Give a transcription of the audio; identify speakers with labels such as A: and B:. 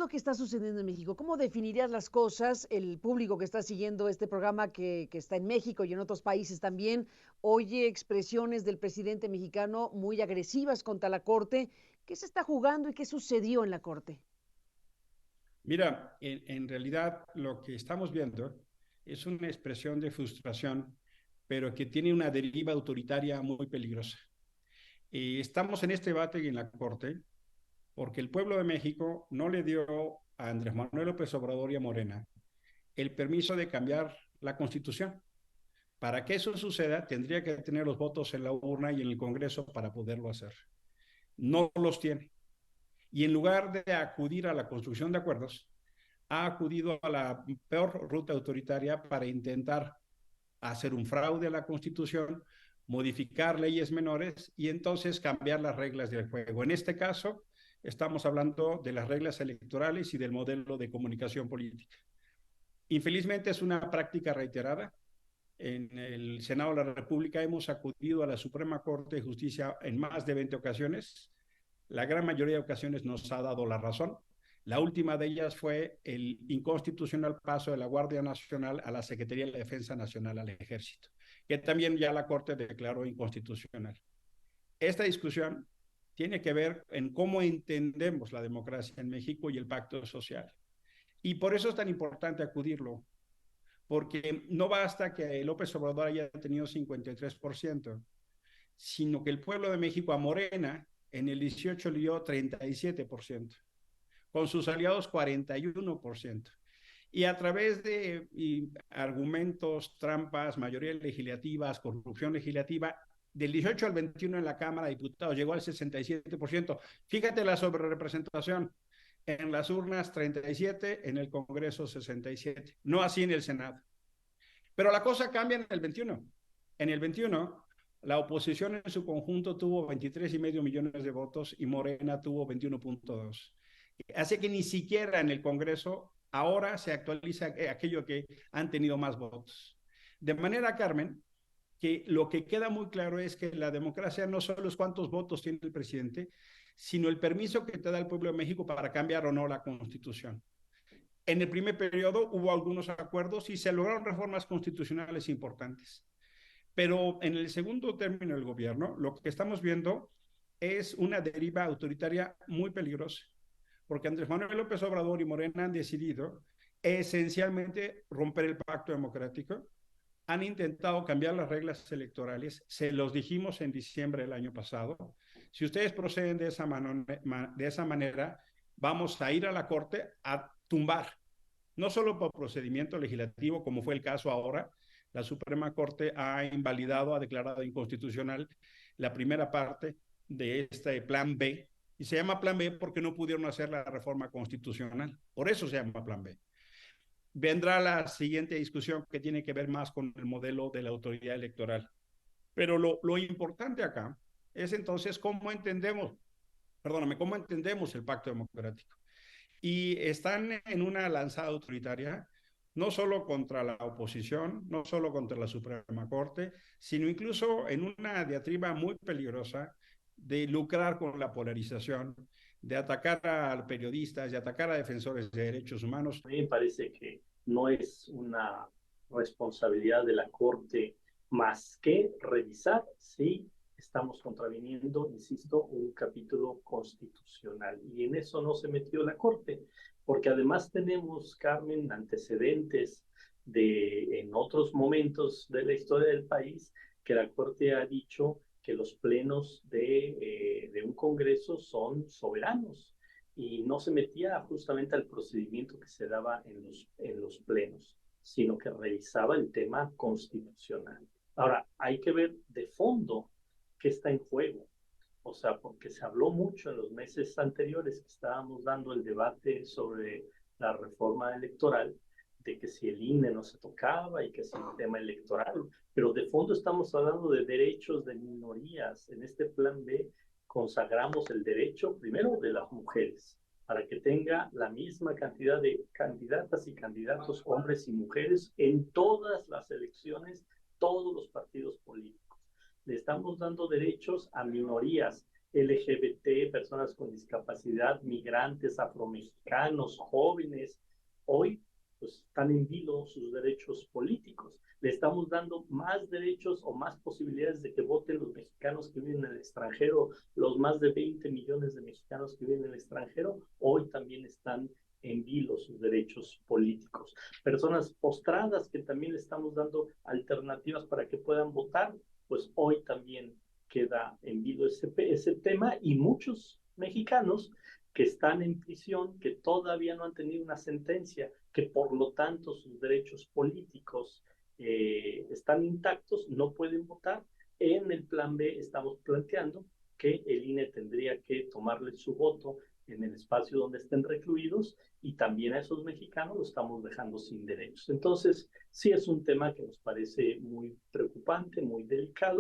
A: lo que está sucediendo en México? ¿Cómo definirías las cosas? El público que está siguiendo este programa que está en México y en otros países también oye expresiones del presidente mexicano muy agresivas contra la Corte. ¿Qué se está jugando y qué sucedió en la Corte?
B: Mira, en realidad lo que estamos viendo es una expresión de frustración, pero que tiene una deriva autoritaria muy peligrosa. Estamos en este debate en la Corte porque el pueblo de México no le dio a Andrés Manuel López Obrador y a Morena el permiso de cambiar la Constitución. Para que eso suceda, tendría que tener los votos en la urna y en el Congreso para poderlo hacer. No los tiene. Y en lugar de acudir a la construcción de acuerdos, ha acudido a la peor ruta autoritaria para intentar hacer un fraude a la Constitución, modificar leyes menores y entonces cambiar las reglas del juego. En este caso, estamos hablando de las reglas electorales y del modelo de comunicación política. Infelizmente es una práctica reiterada. En el Senado de la República hemos acudido a la Suprema Corte de Justicia en más de 20 ocasiones. La gran mayoría de ocasiones nos ha dado la razón. La última de ellas fue el inconstitucional paso de la Guardia Nacional a la Secretaría de la Defensa Nacional, al Ejército, que también ya la Corte declaró inconstitucional. Esta discusión tiene que ver en cómo entendemos la democracia en México y el pacto social. Y por eso es tan importante acudirlo, porque no basta que López Obrador haya tenido 53%, sino que el pueblo de México a Morena en el 18 le dio 37%, con sus aliados 41%. Y a través de argumentos, trampas, mayorías legislativas, corrupción legislativa, del 18 al 21 en la Cámara de Diputados llegó al 67%. Fíjate la sobrerepresentación. En las urnas 37, en el Congreso 67. No así en el Senado. Pero la cosa cambia en el 21. En el 21, la oposición en su conjunto tuvo 23,5 millones de votos y Morena tuvo 21,2. Así que ni siquiera en el Congreso ahora se actualiza aquello que han tenido más votos. De manera, Carmen, que lo que queda muy claro es que la democracia no solo es cuántos votos tiene el presidente, sino el permiso que te da el pueblo de México para cambiar o no la Constitución. En el primer periodo hubo algunos acuerdos y se lograron reformas constitucionales importantes. Pero en el segundo término del gobierno, lo que estamos viendo es una deriva autoritaria muy peligrosa, porque Andrés Manuel López Obrador y Morena han decidido esencialmente romper el pacto democrático, han intentado cambiar las reglas electorales, se los dijimos en diciembre del año pasado. Si ustedes proceden de esa manera, vamos a ir a la Corte a tumbar, no solo por procedimiento legislativo, como fue el caso ahora. La Suprema Corte ha invalidado, ha declarado inconstitucional la primera parte de este plan B, y se llama plan B porque no pudieron hacer la reforma constitucional. Por eso se llama plan B. Vendrá la siguiente discusión que tiene que ver más con el modelo de la autoridad electoral. Pero lo importante acá es entonces cómo entendemos, perdóname, cómo entendemos el pacto democrático. Y están en una lanzada autoritaria, no solo contra la oposición, no solo contra la Suprema Corte, sino incluso en una diatriba muy peligrosa de lucrar con la polarización, de atacar a periodistas, de atacar a defensores de derechos humanos.
C: A mí me parece que no es una responsabilidad de la Corte más que revisar si estamos contraviniendo, insisto, un capítulo constitucional. Y en eso no se metió la Corte, porque además tenemos, Carmen, antecedentes de en otros momentos de la historia del país que la Corte ha dicho que los plenos de un Congreso son soberanos y no se metía justamente al procedimiento que se daba en los plenos, sino que revisaba el tema constitucional. Ahora, hay que ver de fondo qué está en juego. O sea, porque se habló mucho en los meses anteriores que estábamos dando el debate sobre la reforma electoral, de que si el INE no se tocaba y que si el tema electoral, pero de fondo estamos hablando de derechos de minorías. En este plan B consagramos el derecho primero de las mujeres, para que tenga la misma cantidad de candidatas y candidatos, hombres y mujeres, en todas las elecciones, todos los partidos políticos. Le estamos dando derechos a minorías LGBT, personas con discapacidad, migrantes, afromexicanos, jóvenes, hoy pues están en vilo sus derechos políticos. Le estamos dando más derechos o más posibilidades de que voten los mexicanos que viven en el extranjero, los más de 20 millones de mexicanos que viven en el extranjero, hoy también están en vilo sus derechos políticos. Personas postradas que también le estamos dando alternativas para que puedan votar, pues hoy también queda en vilo ese tema, y muchos mexicanos que están en prisión, que todavía no han tenido una sentencia, que por lo tanto sus derechos políticos están intactos, no pueden votar. En el plan B estamos planteando que el INE tendría que tomarle su voto en el espacio donde estén recluidos, y también a esos mexicanos los estamos dejando sin derechos. Entonces, sí es un tema que nos parece muy preocupante, muy delicado.